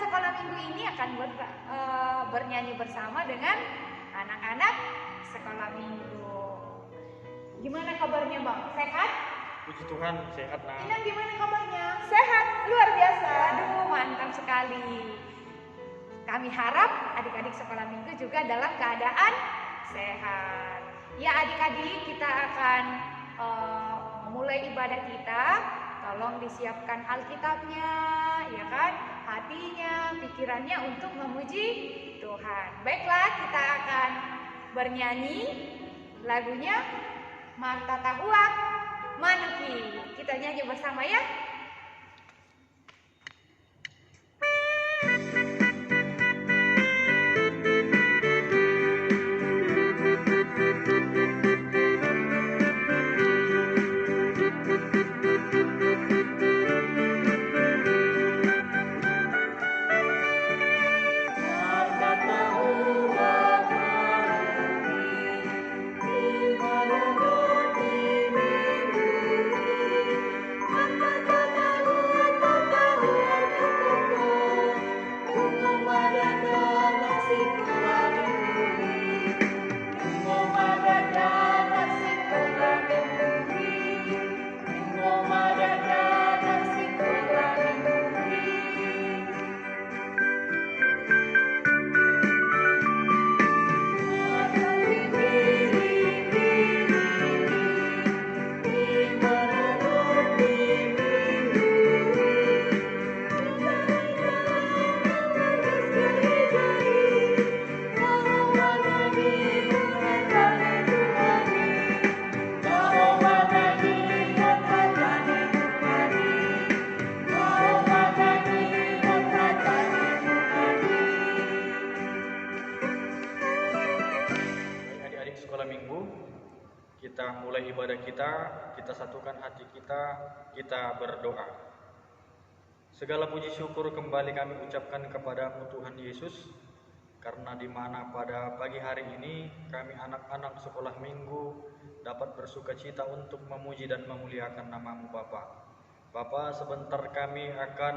sekolah minggu ini akan bernyanyi bersama dengan anak-anak sekolah minggu. Gimana kabarnya Bang? Sehat? Puji Tuhan, sehat nah. Inang gimana kabarnya? Sehat, luar biasa. Aduh, mantap sekali. Kami harap adik-adik sekolah minggu juga dalam keadaan sehat. Ya adik-adik, kita akan memulai ibadah kita. Tolong disiapkan Alkitabnya, ya kan? Hatinya, pikirannya untuk memuji Tuhan. Baiklah, kita akan bernyanyi lagunya Marta Tahuak Manuki. Kita nyanyi bersama ya. Kita mulai ibadah kita satukan hati kita berdoa. Segala puji syukur kembali kami ucapkan kepadamu Tuhan Yesus, karena di mana pada pagi hari ini kami anak-anak sekolah minggu dapat bersuka cita untuk memuji dan memuliakan namamu Bapa. Bapa, sebentar kami akan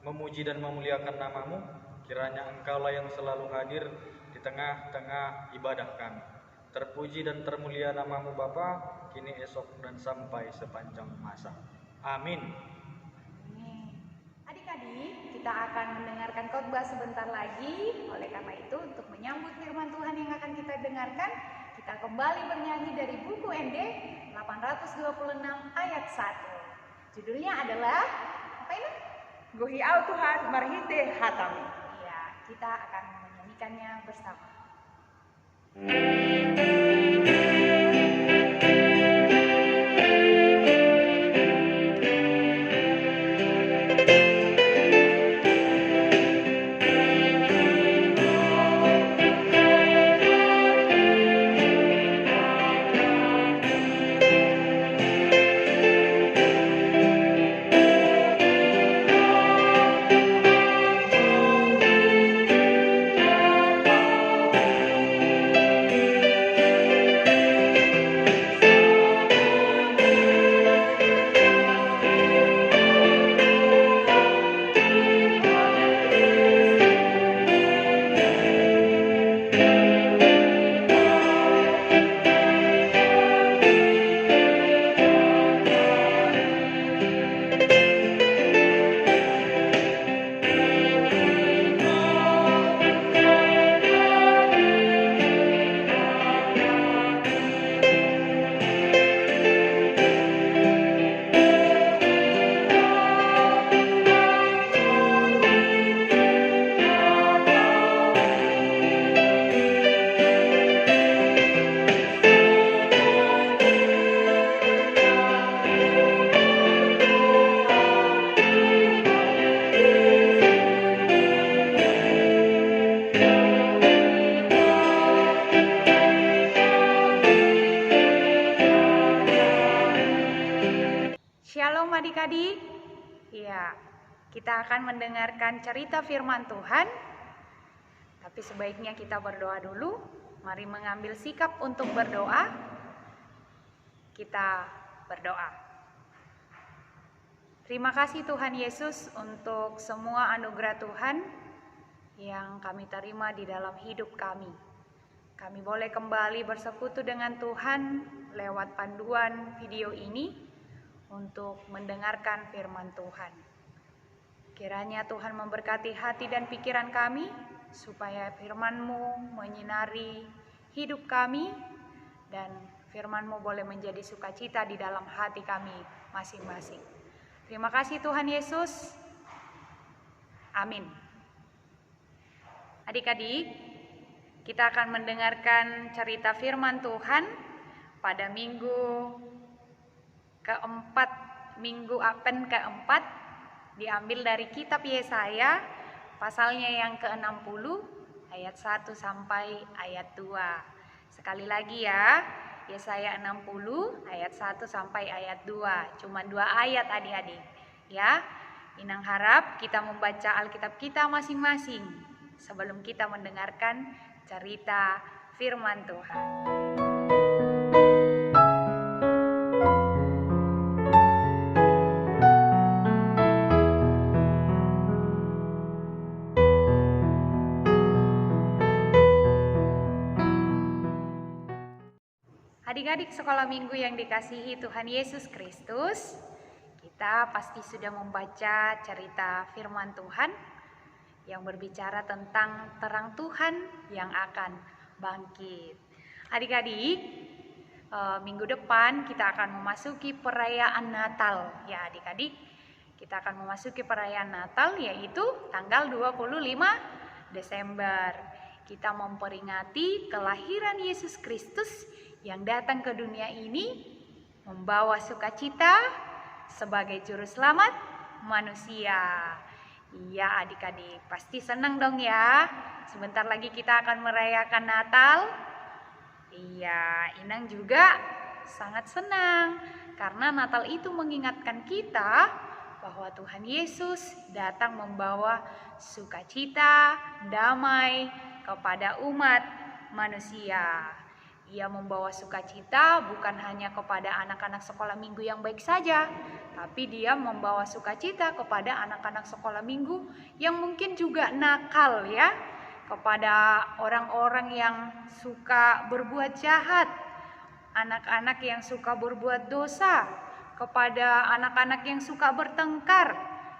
memuji dan memuliakan namamu, kiranya Engkaulah yang selalu hadir di tengah-tengah ibadah kami. Terpuji dan termulia namamu Bapa, kini esok dan sampai sepanjang masa. Amin. Adik-adik, kita akan mendengarkan khotbah sebentar lagi. Oleh karena itu, untuk menyambut firman Tuhan yang akan kita dengarkan, kita kembali bernyanyi dari buku ND 826 ayat 1. Judulnya adalah apa ini? Gohiau Tuhan marhite hatami. Iya, kita akan menyanyikannya bersama. Shalom adik-adik. Ya, kita akan mendengarkan cerita firman Tuhan. Tapi sebaiknya kita berdoa dulu. Mari mengambil sikap untuk berdoa. Kita berdoa. Terima kasih Tuhan Yesus untuk semua anugerah Tuhan yang kami terima di dalam hidup kami. Kami boleh kembali bersekutu dengan Tuhan lewat panduan video ini untuk mendengarkan firman Tuhan. Kiranya Tuhan memberkati hati dan pikiran kami, supaya firman-Mu menyinari hidup kami, dan firman-Mu boleh menjadi sukacita di dalam hati kami masing-masing. Terima kasih Tuhan Yesus. Amin. Adik-adik, kita akan mendengarkan cerita firman Tuhan pada minggu keempat, minggu Advent keempat, diambil dari kitab Yesaya, pasalnya yang ke-60, ayat 1 sampai ayat 2. Sekali lagi ya, Yesaya 60, ayat 1 sampai ayat 2. Cuma 2 ayat adik-adik. Ya, Inang harap kita membaca Alkitab kita masing-masing sebelum kita mendengarkan cerita firman Tuhan. Adik-adik sekolah minggu yang dikasihi Tuhan Yesus Kristus, kita pasti sudah membaca cerita firman Tuhan yang berbicara tentang terang Tuhan yang akan bangkit. Adik-adik, minggu depan kita akan memasuki perayaan Natal. Ya adik-adik, kita akan memasuki perayaan Natal, yaitu tanggal 25 Desember. Kita memperingati kelahiran Yesus Kristus yang datang ke dunia ini membawa sukacita sebagai juru selamat manusia. Iya adik-adik, pasti senang dong ya. Sebentar lagi kita akan merayakan Natal. Iya, Inang juga sangat senang karena Natal itu mengingatkan kita bahwa Tuhan Yesus datang membawa sukacita, damai kepada umat manusia. Ia membawa sukacita bukan hanya kepada anak-anak sekolah minggu yang baik saja, tapi dia membawa sukacita kepada anak-anak sekolah minggu yang mungkin juga nakal ya, kepada orang-orang yang suka berbuat jahat, anak-anak yang suka berbuat dosa, kepada anak-anak yang suka bertengkar,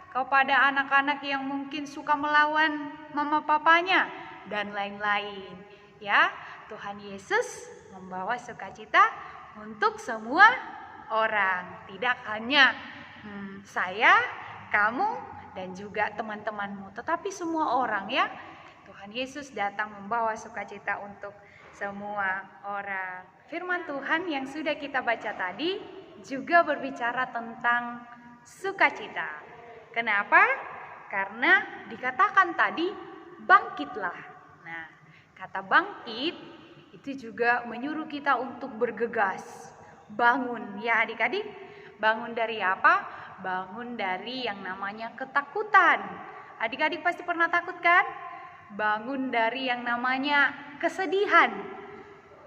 kepada anak-anak yang mungkin suka melawan mama papanya, dan lain-lain ya. Tuhan Yesus membawa sukacita untuk semua orang, tidak hanya saya, kamu, dan juga teman-temanmu, tetapi semua orang ya. Tuhan Yesus datang membawa sukacita untuk semua orang. Firman Tuhan yang sudah kita baca tadi juga berbicara tentang sukacita. Kenapa? Karena dikatakan tadi bangkitlah. Nah, kata bangkit itu juga menyuruh kita untuk bergegas, bangun ya adik-adik. Bangun dari apa? Bangun dari yang namanya ketakutan. Adik-adik pasti pernah takut kan? Bangun dari yang namanya kesedihan.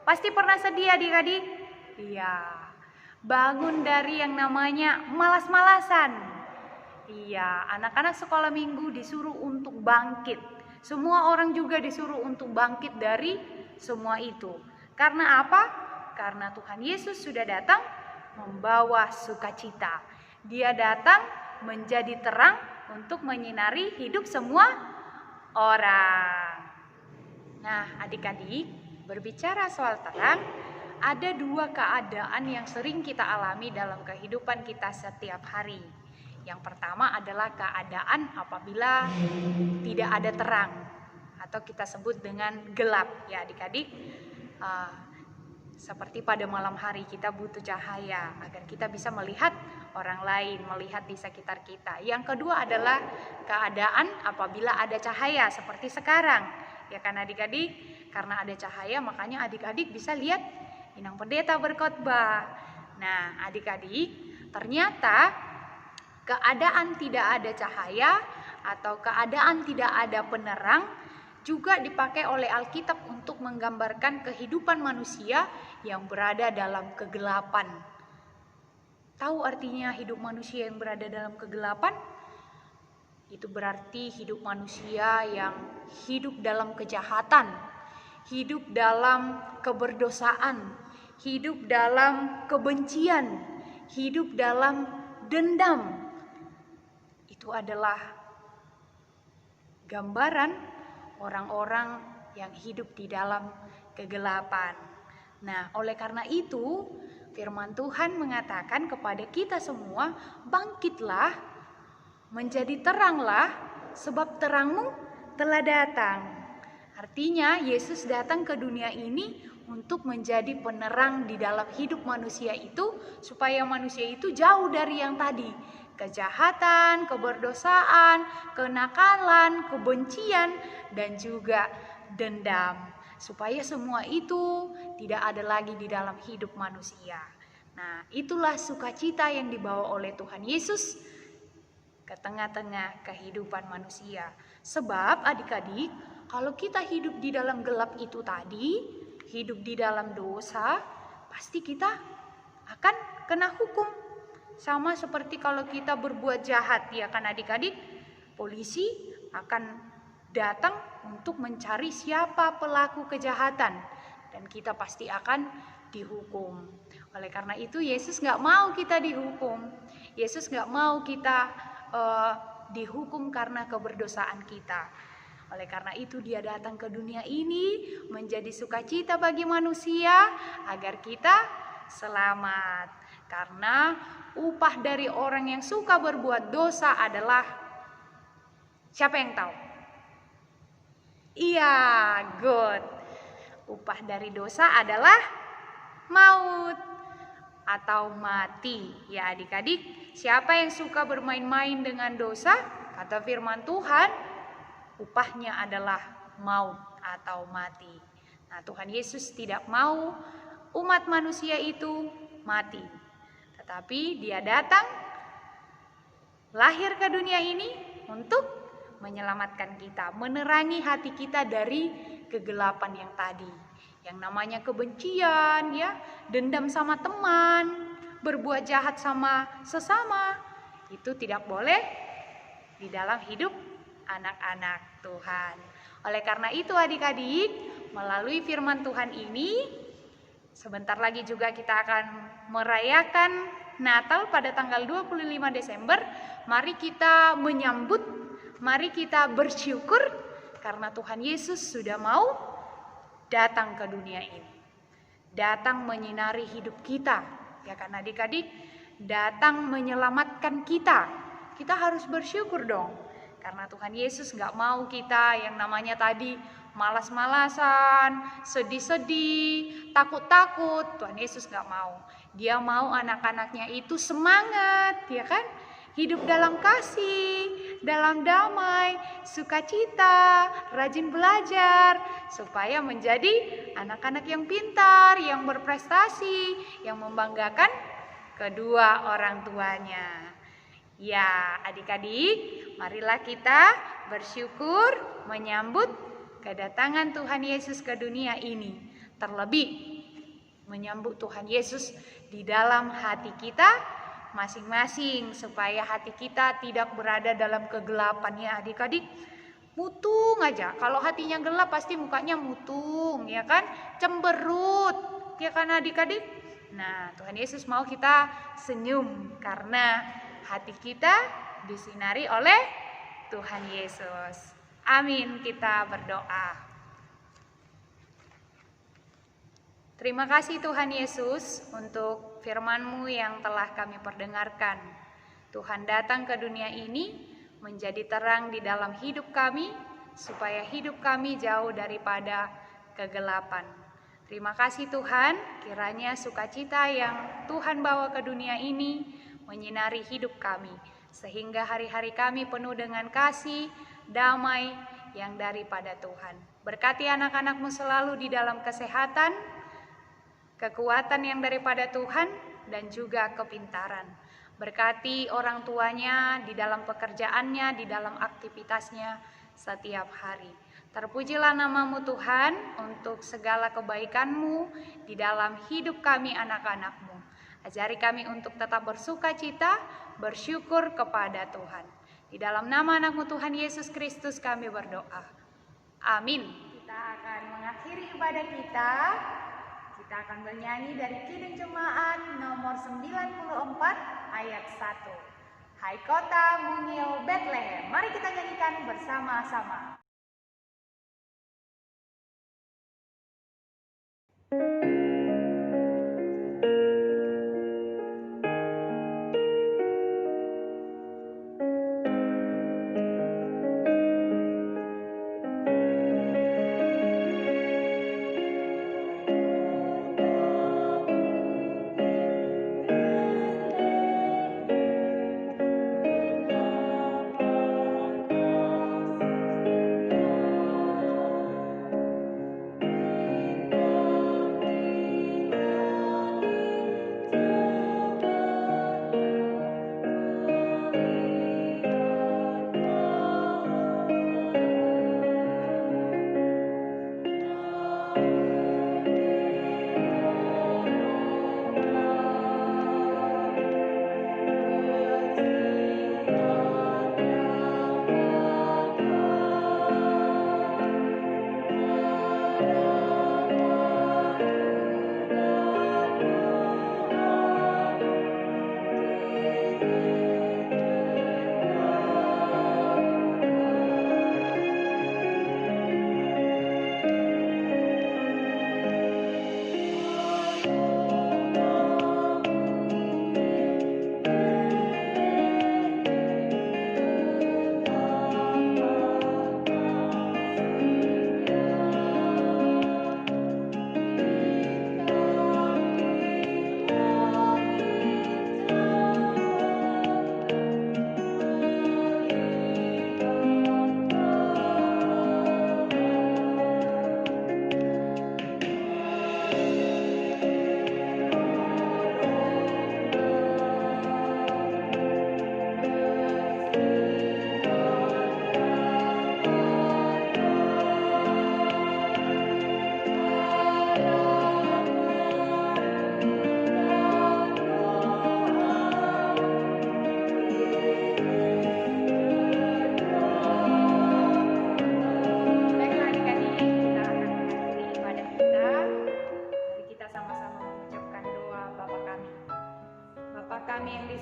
Pasti pernah sedih adik-adik? Iya. Bangun dari yang namanya malas-malasan. Iya, anak-anak sekolah minggu disuruh untuk bangkit. Semua orang juga disuruh untuk bangkit dari semua itu. Karena apa? Karena Tuhan Yesus sudah datang membawa sukacita. Dia datang menjadi terang untuk menyinari hidup semua orang. Nah, adik-adik, berbicara soal terang, ada 2 keadaan yang sering kita alami dalam kehidupan kita setiap hari. Yang pertama adalah keadaan apabila tidak ada terang, atau kita sebut dengan gelap ya adik-adik. Seperti pada malam hari kita butuh cahaya agar kita bisa melihat orang lain, melihat di sekitar kita. Yang kedua adalah keadaan apabila ada cahaya seperti sekarang. Ya kan adik-adik? Karena ada cahaya makanya adik-adik bisa lihat Inang Pendeta berkhotbah. Nah, adik-adik, ternyata keadaan tidak ada cahaya atau keadaan tidak ada penerang juga dipakai oleh Alkitab untuk menggambarkan kehidupan manusia yang berada dalam kegelapan. Tahu artinya hidup manusia yang berada dalam kegelapan? Itu berarti hidup manusia yang hidup dalam kejahatan, hidup dalam keberdosaan, hidup dalam kebencian, hidup dalam dendam. Itu adalah gambaran orang-orang yang hidup di dalam kegelapan. Nah, oleh karena itu, firman Tuhan mengatakan kepada kita semua, bangkitlah, menjadi teranglah, sebab terangmu telah datang. Artinya, Yesus datang ke dunia ini untuk menjadi penerang di dalam hidup manusia itu, supaya manusia itu jauh dari yang tadi, kejahatan, keberdosaan, kenakalan, kebencian, dan juga dendam. Supaya semua itu tidak ada lagi di dalam hidup manusia. Nah, itulah sukacita yang dibawa oleh Tuhan Yesus ke tengah-tengah kehidupan manusia. Sebab adik-adik, kalau kita hidup di dalam gelap itu tadi, hidup di dalam dosa, pasti kita akan kena hukum. Sama seperti kalau kita berbuat jahat, ya kan adik-adik, polisi akan datang untuk mencari siapa pelaku kejahatan, dan kita pasti akan dihukum. Oleh karena itu Yesus gak mau kita dihukum. Yesus gak mau kita dihukum karena keberdosaan kita. Oleh karena itu dia datang ke dunia ini menjadi sukacita bagi manusia agar kita selamat. Karena upah dari orang yang suka berbuat dosa adalah, siapa yang tahu? Iya, good. Upah dari dosa adalah maut atau mati. Ya adik-adik, siapa yang suka bermain-main dengan dosa, kata firman Tuhan, upahnya adalah maut atau mati. Nah, Tuhan Yesus tidak mau umat manusia itu mati. Tetapi dia datang, lahir ke dunia ini untuk menyelamatkan kita, menerangi hati kita dari kegelapan yang tadi. Yang namanya kebencian, ya, dendam sama teman, berbuat jahat sama sesama, itu tidak boleh di dalam hidup anak-anak Tuhan. Oleh karena itu adik-adik, melalui firman Tuhan ini, sebentar lagi juga kita akan merayakan Natal pada tanggal 25 Desember. Mari kita menyambut, mari kita bersyukur karena Tuhan Yesus sudah mau datang ke dunia ini. Datang menyinari hidup kita, ya kan adik-adik? Datang menyelamatkan kita. Kita harus bersyukur dong. Karena Tuhan Yesus gak mau kita yang namanya tadi malas-malasan, sedih-sedih, takut-takut. Tuhan Yesus gak mau. Dia mau anak-anaknya itu semangat, ya kan? Hidup dalam kasih, dalam damai, sukacita, rajin belajar, supaya menjadi anak-anak yang pintar, yang berprestasi, yang membanggakan kedua orang tuanya. Ya, adik-adik, marilah kita bersyukur menyambut kedatangan Tuhan Yesus ke dunia ini. Terlebih, menyambut Tuhan Yesus di dalam hati kita masing-masing, supaya hati kita tidak berada dalam kegelapan, ya adik-adik. Mutung aja, kalau hatinya gelap pasti mukanya mutung, ya kan, cemberut, ya kan adik-adik. Nah, Tuhan Yesus mau kita senyum karena hati kita disinari oleh Tuhan Yesus. Amin, kita berdoa. Terima kasih Tuhan Yesus untuk firman-Mu yang telah kami perdengarkan. Tuhan datang ke dunia ini menjadi terang di dalam hidup kami, supaya hidup kami jauh daripada kegelapan. Terima kasih Tuhan, kiranya sukacita yang Tuhan bawa ke dunia ini menyinari hidup kami, sehingga hari-hari kami penuh dengan kasih, damai yang daripada Tuhan. Berkati anak-anak-Mu selalu di dalam kesehatan, kekuatan yang daripada Tuhan, dan juga kepintaran. Berkati orang tuanya di dalam pekerjaannya, di dalam aktivitasnya setiap hari. Terpujilah nama-Mu Tuhan untuk segala kebaikan-Mu di dalam hidup kami anak-anak-Mu. Ajari kami untuk tetap bersuka cita, bersyukur kepada Tuhan. Di dalam nama anak-Mu Tuhan Yesus Kristus kami berdoa. Amin. Kita akan mengakhiri ibadah kita. Kita akan bernyanyi dari Kidung Jemaat nomor 94 ayat 1. Hai kota mungil Bethlehem. Mari kita nyanyikan bersama-sama.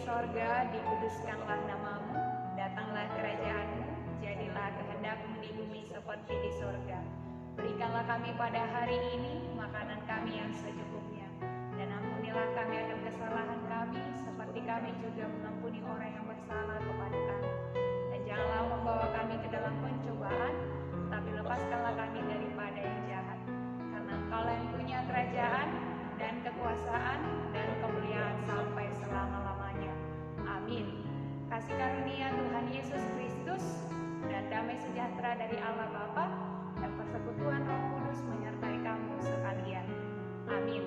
sorga, dikuduskanlah namamu, datanglah kerajaanmu, jadilah kehendak-mu di bumi seperti di sorga. Berikanlah kami pada hari ini makanan kami yang secukupnya, dan ampunilah kami akan kesalahan kami, seperti kami juga mengampuni orang yang bersalah kepada kami. Dan janganlah membawa kami ke dalam pencobaan, tapi lepaskanlah kami daripada yang jahat. Karena Engkau yang punya kerajaan, dan kekuasaan, dan kemuliaan sampai selama-lamanya. Amin. Kasih karunia Tuhan Yesus Kristus, dan damai sejahtera dari Allah Bapa, dan persekutuan Roh Kudus menyertai kamu sekalian. Amin.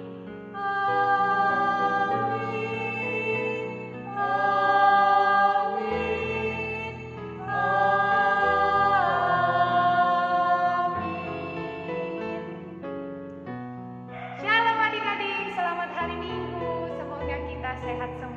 Shalom adik-adik, selamat hari Minggu. Semoga kita sehat semua.